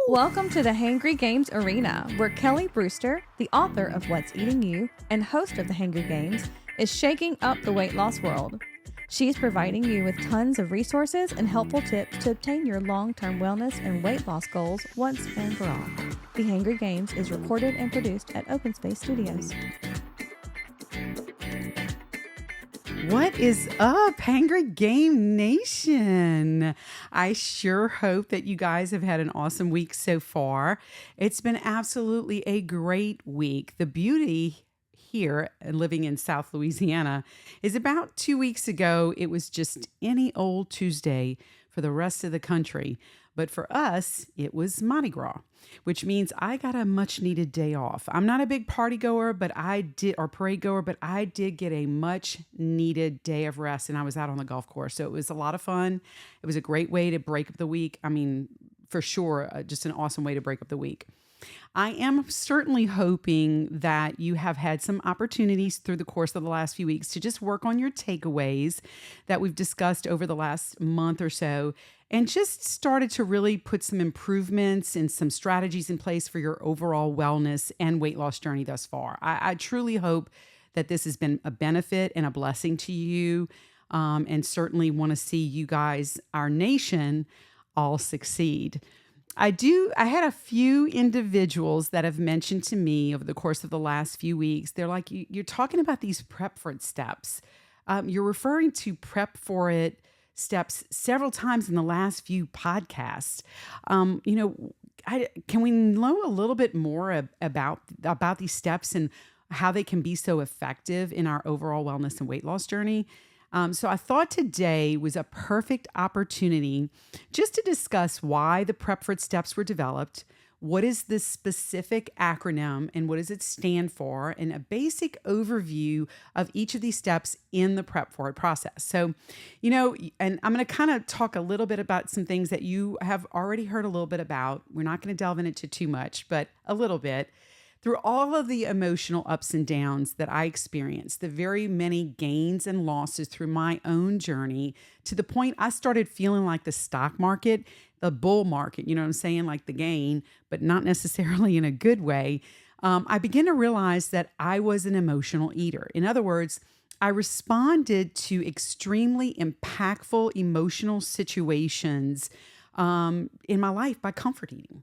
Welcome to the Hangry Games Arena, where Kelly Brewster, the author of What's Eating You and host of the Hangry Games, is shaking up the weight loss world. She's providing you with tons of resources and helpful tips to obtain your long-term wellness and weight loss goals once and for all. The Hangry Games is recorded and produced at Open Space Studios. What is up, Hangry Game Nation? I sure hope that you guys have had an awesome week so far. It's been absolutely a great week. The beauty here, living in South Louisiana, is about 2 weeks ago, it was just any old Tuesday for the rest of the country. But for us, it was Mardi Gras, which means I got a much needed day off. I'm not a big party goer, or parade goer, but I did get a much needed day of rest, and I was out on the golf course. So it was a lot of fun. It was a great way to break up the week. I mean, for sure, just an awesome way to break up the week. I am certainly hoping that you have had some opportunities through the course of the last few weeks to just work on your takeaways that we've discussed over the last month or so, and just started to really put some improvements and some strategies in place for your overall wellness and weight loss journey thus far. I truly hope that this has been a benefit and a blessing to you, and certainly want to see you guys, our nation, all succeed. I had a few individuals that have mentioned to me over the course of the last few weeks, they're like, you're talking about these prep for it steps. You're referring to prep for it steps several times in the last few podcasts. Can we know a little bit more about these steps and how they can be so effective in our overall wellness and weight loss journey? So I thought today was a perfect opportunity just to discuss why the Prep for It steps were developed, what is the specific acronym and what does it stand for, and a basic overview of each of these steps in the Prep for It process. So, and I'm going to kind of talk a little bit about some things that you have already heard a little bit about. We're not going to delve into too much, but a little bit. Through all of the emotional ups and downs that I experienced, the very many gains and losses through my own journey, to the point I started feeling like the stock market, the bull market, you know what I'm saying? Like the gain, but not necessarily in a good way. I began to realize that I was an emotional eater. In other words, I responded to extremely impactful emotional situations in my life by comfort eating.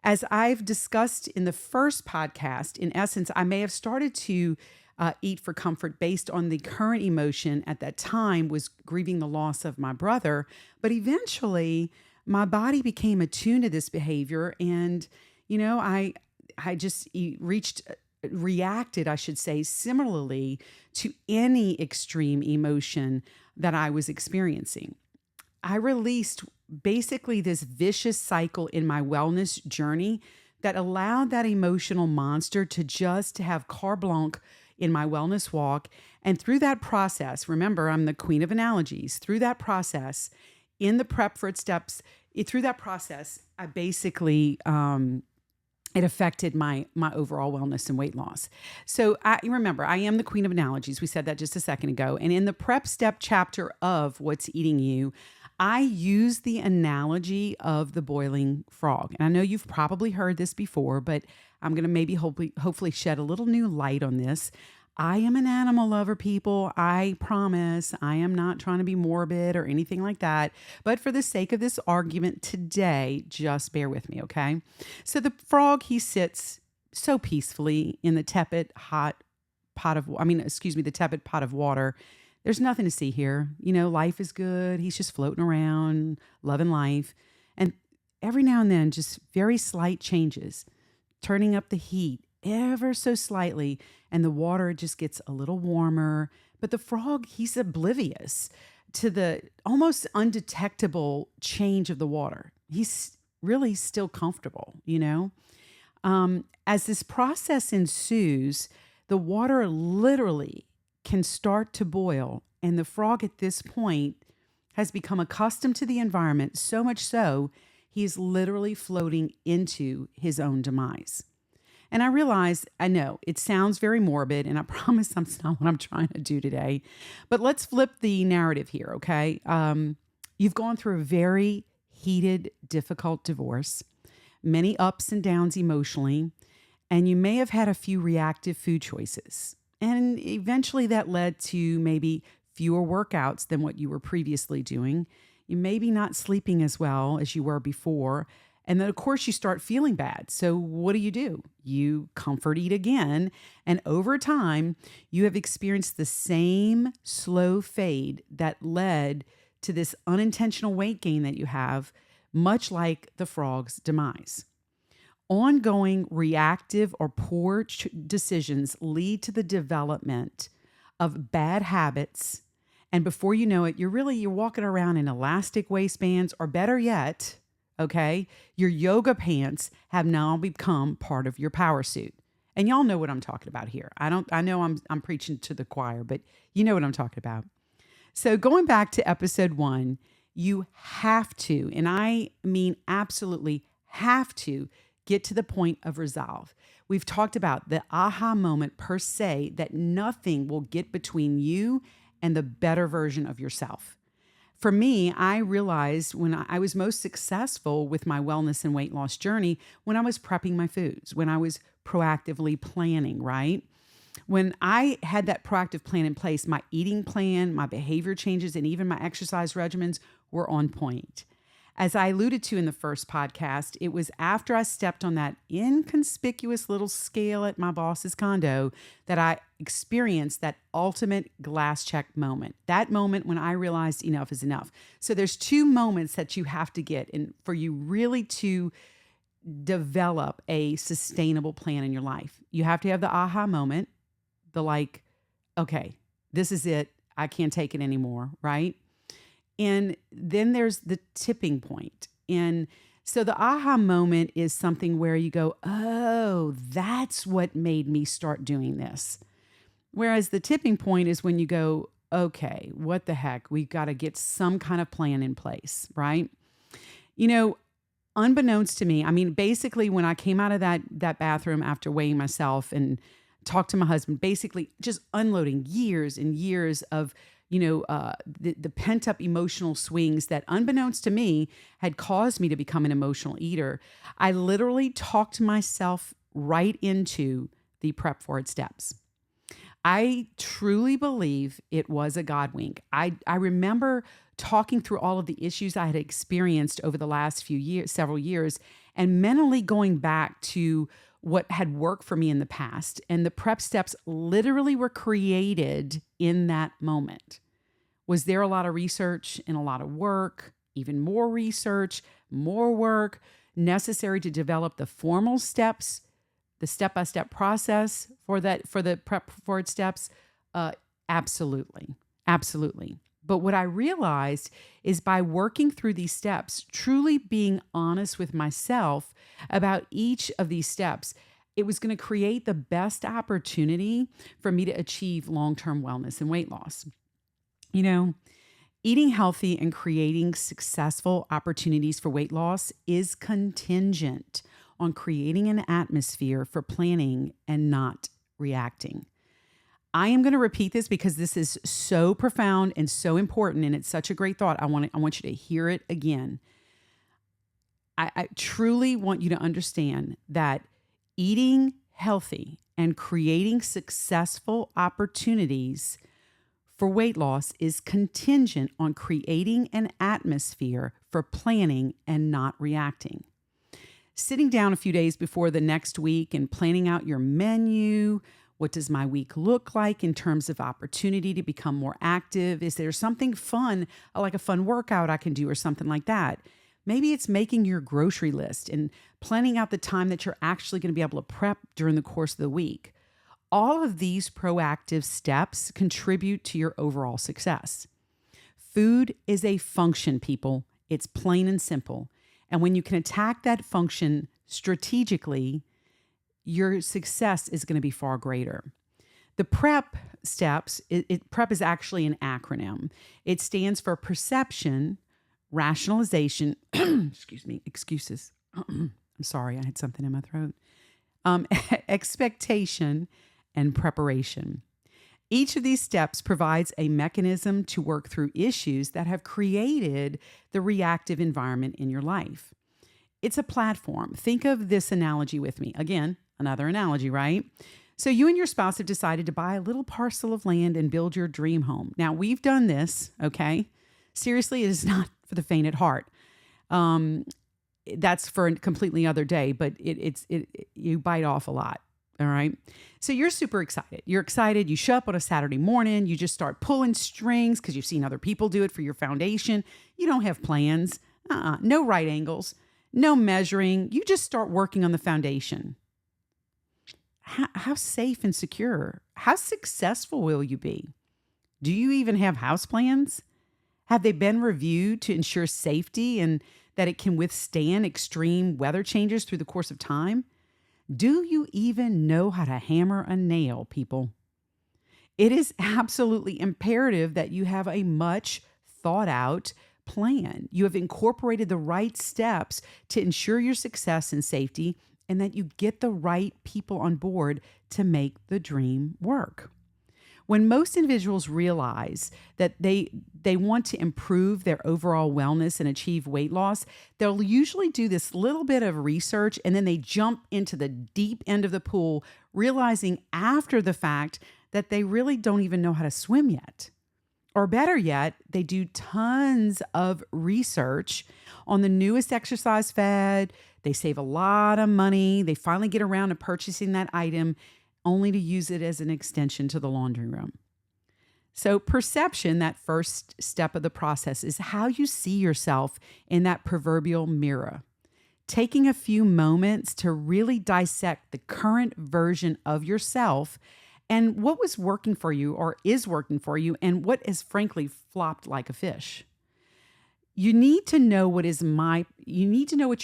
As I've discussed in the first podcast, in essence, I may have started to eat for comfort based on the current emotion at that time was grieving the loss of my brother. But eventually, my body became attuned to this behavior, and I just reacted, I should say, similarly to any extreme emotion that I was experiencing. I released basically this vicious cycle in my wellness journey that allowed that emotional monster to just have carte blanche in my wellness walk. And through that process, remember, I'm the queen of analogies. Through that process, in the Prep for It steps, through that process, I basically, it affected my overall wellness and weight loss. So remember, I am the queen of analogies. We said that just a second ago. And in the prep step chapter of What's Eating You, I use the analogy of the boiling frog. And I know you've probably heard this before, but I'm going to maybe hopefully shed a little new light on this. I am an animal lover, people. I promise. I am not trying to be morbid or anything like that. But for the sake of this argument today, just bear with me, okay? So the frog, he sits so peacefully in the tepid pot of water. There's nothing to see here. Life is good. He's just floating around, loving life. And every now and then, just very slight changes, turning up the heat ever so slightly, and the water just gets a little warmer. But the frog, he's oblivious to the almost undetectable change of the water. He's really still comfortable, As this process ensues, the water literally can start to boil, and the frog at this point has become accustomed to the environment, so much so he is literally floating into his own demise. And I realize, I know it sounds very morbid, and I promise that's not what I'm trying to do today, but let's flip the narrative here, okay? You've gone through a very heated, difficult divorce. many ups and downs emotionally, and you may have had a few reactive food choices. And eventually that led to maybe fewer workouts than what you were previously doing. You may be not sleeping as well as you were before. And then, of course, you start feeling bad. So what do? You comfort eat again. And over time, you have experienced the same slow fade that led to this unintentional weight gain that you have, much like the frog's demise. Ongoing reactive or poor decisions lead to the development of bad habits. And before you know it, you're walking around in elastic waistbands, or better yet, okay, your yoga pants have now become part of your power suit. And y'all know what I'm talking about here. I know I'm preaching to the choir, but you know what I'm talking about. So going back to episode 1, you have to, and I mean absolutely have to, get to the point of resolve. We've talked about the aha moment per se, that nothing will get between you and the better version of yourself. For me, I realized when I was most successful with my wellness and weight loss journey when I was prepping my foods, when I was proactively planning, right? When I had that proactive plan in place, my eating plan, my behavior changes, and even my exercise regimens were on point. As I alluded to in the first podcast, it was after I stepped on that inconspicuous little scale at my boss's condo that I experienced that ultimate glass check moment. That moment when I realized enough is enough. So there's 2 moments that you have to get in for you really to develop a sustainable plan in your life. You have to have the aha moment, the like, okay, this is it. I can't take it anymore, right? And then there's the tipping point. And so the aha moment is something where you go, oh, that's what made me start doing this. Whereas the tipping point is when you go, okay, what the heck? We've got to get some kind of plan in place, right? You know, unbeknownst to me, I mean, basically when I came out of that bathroom after weighing myself and talked to my husband, basically just unloading years and years of the pent-up emotional swings that, unbeknownst to me, had caused me to become an emotional eater. I literally talked myself right into the Prep For It steps. I truly believe it was a God wink. I remember talking through all of the issues I had experienced over the last several years, and mentally going back to what had worked for me in the past. And the prep steps literally were created in that moment. Was there a lot of research and a lot of work, even more research, more work necessary to develop the formal steps, the step-by-step process for the Prep For It steps? Absolutely. Absolutely. But what I realized is by working through these steps, truly being honest with myself about each of these steps, it was going to create the best opportunity for me to achieve long-term wellness and weight loss. You know, eating healthy and creating successful opportunities for weight loss is contingent on creating an atmosphere for planning and not reacting. I am going to repeat this because this is so profound and so important, and it's such a great thought. I want you to hear it again. I truly want you to understand that eating healthy and creating successful opportunities for weight loss is contingent on creating an atmosphere for planning and not reacting. Sitting down a few days before the next week and planning out your menu. What does my week look like in terms of opportunity to become more active? Is there something fun, like a fun workout I can do or something like that? Maybe it's making your grocery list and planning out the time that you're actually going to be able to prep during the course of the week. All of these proactive steps contribute to your overall success. Food is a function, people. It's plain and simple. And when you can attack that function strategically, your success is going to be far greater. The PrEP steps, PrEP is actually an acronym. It stands for perception, rationalization, excuses. I'm sorry, I had something in my throat. Expectation and preparation. Each of these steps provides a mechanism to work through issues that have created the reactive environment in your life. It's a platform. Think of this analogy with me. Again, another analogy, right? So you and your spouse have decided to buy a little parcel of land and build your dream home. Now, we've done this, okay? Seriously, it is not for the faint at heart. That's for a completely other day, but you bite off a lot. All right. So you're super excited. You're excited. You show up on a Saturday morning. You just start pulling strings because you've seen other people do it for your foundation. You don't have plans, no right angles, no measuring. You just start working on the foundation. How safe and secure? How successful will you be? Do you even have house plans? Have they been reviewed to ensure safety and that it can withstand extreme weather changes through the course of time? Do you even know how to hammer a nail, people? It is absolutely imperative that you have a much thought out plan. You have incorporated the right steps to ensure your success and safety, and that you get the right people on board to make the dream work. When most individuals realize that they want to improve their overall wellness and achieve weight loss, they'll usually do this little bit of research and then they jump into the deep end of the pool, realizing after the fact that they really don't even know how to swim yet. Or better yet, they do tons of research on the newest exercise fad. They save a lot of money. They finally get around to purchasing that item only to use it as an extension to the laundry room. So perception, that first step of the process, is how you see yourself in that proverbial mirror. Taking a few moments to really dissect the current version of yourself and what was working for you or is working for you and what has frankly flopped like a fish. You need to know what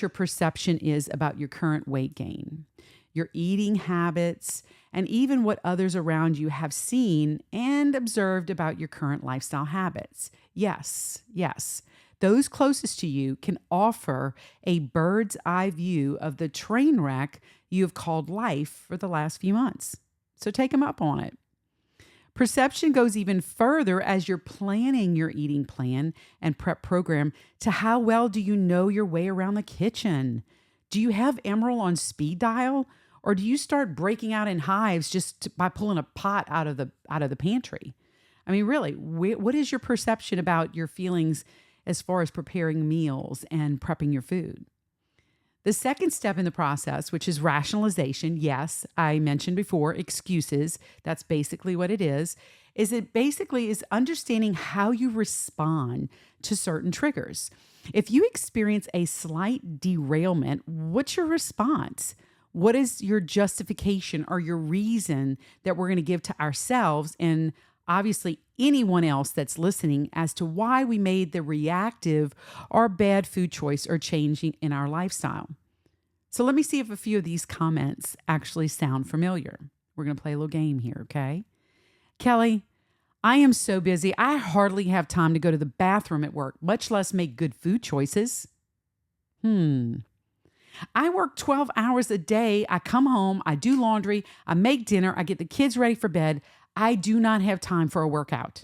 your perception is about your current weight gain, your eating habits, and even what others around you have seen and observed about your current lifestyle habits. Yes, those closest to you can offer a bird's eye view of the train wreck you have called life for the last few months. So take them up on it. Perception goes even further as you're planning your eating plan and prep program to how well do you know your way around the kitchen? Do you have Emerald on speed dial? Or do you start breaking out in hives by pulling a pot out of the pantry? I mean, really, what is your perception about your feelings as far as preparing meals and prepping your food? The second step in the process, which is rationalization, yes, I mentioned before, excuses, that's basically what it is it basically is understanding how you respond to certain triggers. If you experience a slight derailment, what's your response? What is your justification or your reason that we're going to give to ourselves and obviously anyone else that's listening as to why we made the reactive or bad food choice or changing in our lifestyle? So let me see if a few of these comments actually sound familiar. We're going to play a little game here, okay? Kelly, I am so busy. I hardly have time to go to the bathroom at work, much less make good food choices. I work 12 hours a day. I come home, I do laundry, I make dinner, I get the kids ready for bed. I do not have time for a workout.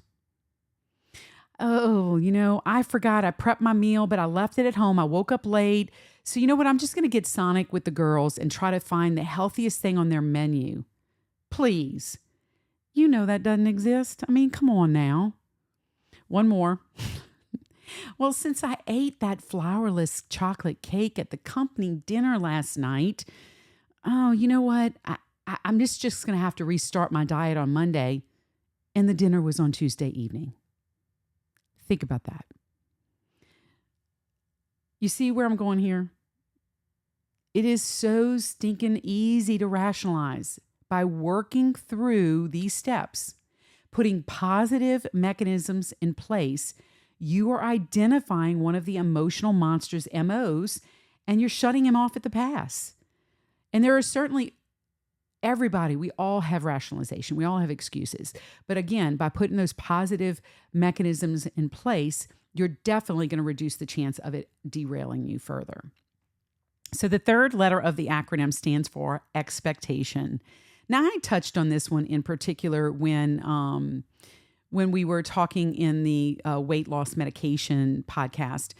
Oh, I forgot I prepped my meal, but I left it at home. I woke up late. So you know what? I'm just going to get Sonic with the girls and try to find the healthiest thing on their menu. Please. You know that doesn't exist. I mean, come on now. One more. Well, since I ate that flourless chocolate cake at the company dinner last night, oh, you know what? I'm just going to have to restart my diet on Monday. And the dinner was on Tuesday evening. Think about that. You see where I'm going here? It is so stinking easy to rationalize by working through these steps, putting positive mechanisms in place. You are identifying one of the emotional monster's MOs and you're shutting him off at the pass. And there are certainly we all have rationalization. We all have excuses. But again, by putting those positive mechanisms in place, you're definitely going to reduce the chance of it derailing you further. So the third letter of the acronym stands for expectation. Now, I touched on this one in particular when we were talking in the weight loss medication podcast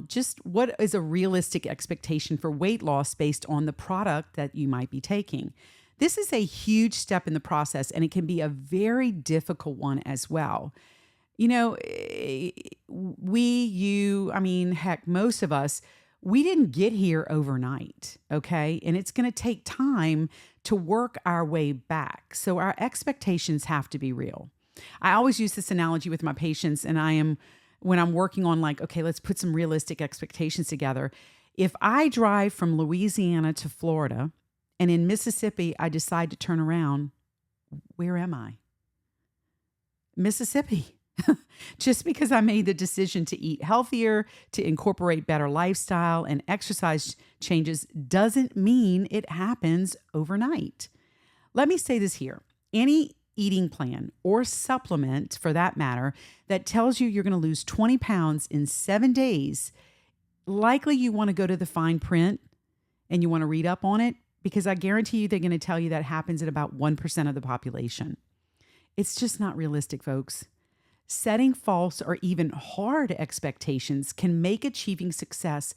just what is a realistic expectation for weight loss based on the product that you might be taking. This is a huge step in the process, and it can be a very difficult one as well. You know, heck, most of us, we didn't get here overnight, okay? And it's going to take time to work our way back. So our expectations have to be real. I always use this analogy with my patients, and when I'm working on like, okay, let's put some realistic expectations together. If I drive from Louisiana to Florida and in Mississippi, I decide to turn around, where am I? Mississippi. Just because I made the decision to eat healthier, to incorporate better lifestyle and exercise changes doesn't mean it happens overnight. Let me say this here. Any eating plan or supplement, for that matter, that tells you you're going to lose 20 pounds in 7 days, likely you want to go to the fine print and you want to read up on it, because I guarantee you they're going to tell you that happens at about 1% of the population. It's just not realistic, folks. Setting false or even hard expectations can make achieving success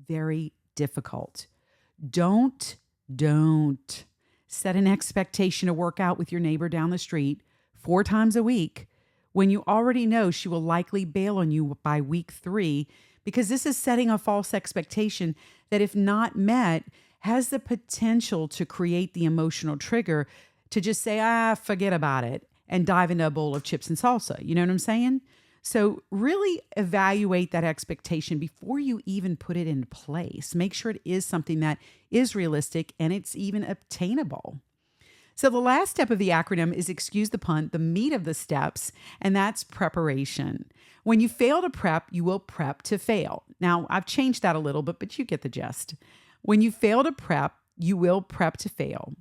very difficult. Don't set an expectation to work out with your neighbor down the street 4 times a week when you already know she will likely bail on you by week 3, because this is setting a false expectation that, if not met, has the potential to create the emotional trigger to just say, forget about it, and dive into a bowl of chips and salsa. You know what I'm saying? So really evaluate that expectation before you even put it in place. Make sure it is something that is realistic and it's even obtainable. So the last step of the acronym is, excuse the pun, the meat of the steps, and that's preparation. When you fail to prep, you will prep to fail. Now, I've changed that a little bit, but you get the gist. When you fail to prep, you will prep to fail.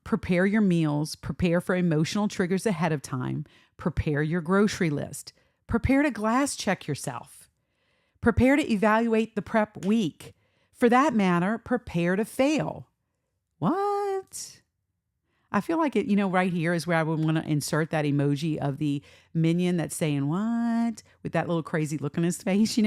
Prepare your meals, prepare for emotional triggers ahead of time, prepare your grocery list, prepare to glass check yourself, prepare to evaluate the prep week. For that matter, prepare to fail. What? I feel like it, right here is where I would want to insert that emoji of the minion that's saying, what? With that little crazy look on his face,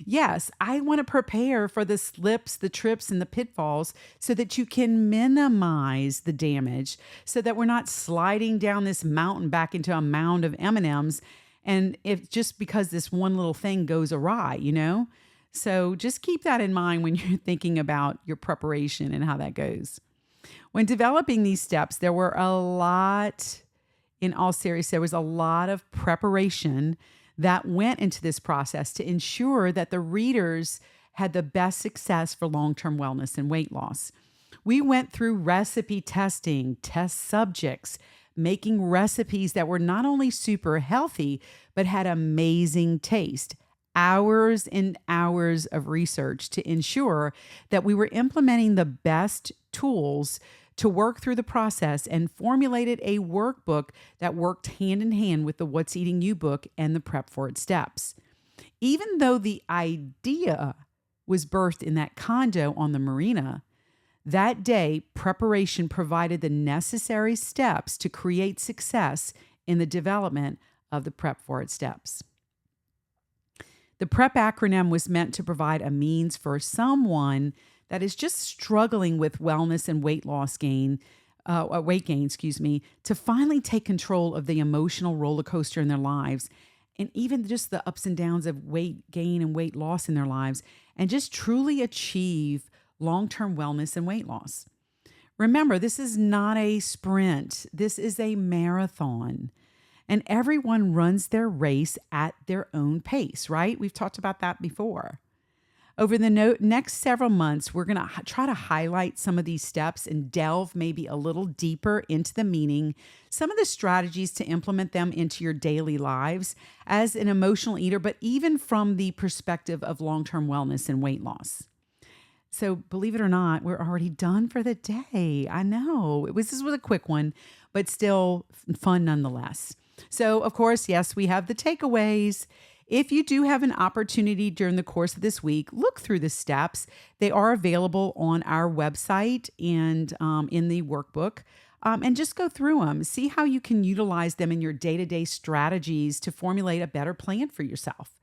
Yes, I want to prepare for the slips, the trips, and the pitfalls so that you can minimize the damage, so that we're not sliding down this mountain back into a mound of M&Ms. And if just because this one little thing goes awry, So just keep that in mind when you're thinking about your preparation and how that goes. When developing these steps, there was a lot of preparation that went into this process to ensure that the readers had the best success for long-term wellness and weight loss. We went through recipe testing, test subjects, making recipes that were not only super healthy, but had amazing taste. Hours and hours of research to ensure that we were implementing the best tools to work through the process, and formulated a workbook that worked hand in hand with the What's Eating You book and the Prep For It steps. Even though the idea was birthed in that condo on the marina, that day, preparation provided the necessary steps to create success in the development of the Prep For It steps. The PREP acronym was meant to provide a means for someone that is just struggling with wellness and weight gain, to finally take control of the emotional roller coaster in their lives, and even just the ups and downs of weight gain and weight loss in their lives, and just truly achieve long-term wellness and weight loss. Remember, this is not a sprint. This is a marathon. And everyone runs their race at their own pace, right? We've talked about that before. Over the next several months, we're going to try to highlight some of these steps and delve maybe a little deeper into the meaning, some of the strategies to implement them into your daily lives as an emotional eater, but even from the perspective of long-term wellness and weight loss. So believe it or not, we're already done for the day. I know this was a quick one, but still fun nonetheless. So of course, yes, we have the takeaways. If you do have an opportunity during the course of this week, look through the steps. They are available on our website and in the workbook. And just go through them. See how you can utilize them in your day-to-day strategies to formulate a better plan for yourself.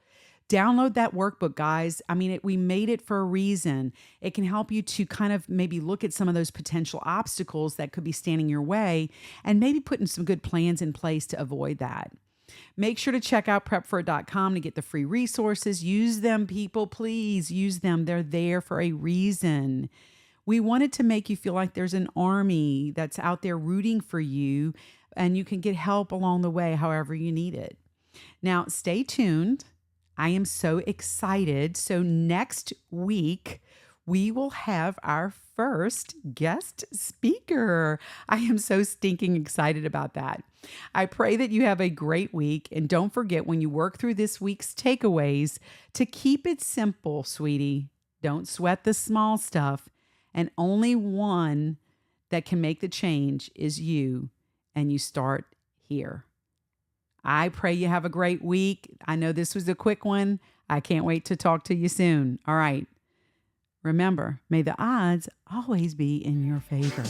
Download that workbook, guys. I mean, we made it for a reason. It can help you to kind of maybe look at some of those potential obstacles that could be standing your way and maybe putting some good plans in place to avoid that. Make sure to check out prepforit.com to get the free resources. Use them, people. Please use them. They're there for a reason. We wanted to make you feel like there's an army that's out there rooting for you, and you can get help along the way however you need it. Now, stay tuned. I am so excited. So next week, we will have our first guest speaker. I am so stinking excited about that. I pray that you have a great week. And don't forget, when you work through this week's takeaways, to keep it simple, sweetie. Don't sweat the small stuff. And only one that can make the change is you. And you start here. I pray you have a great week. I know this was a quick one. I can't wait to talk to you soon. All right. Remember, may the odds always be in your favor.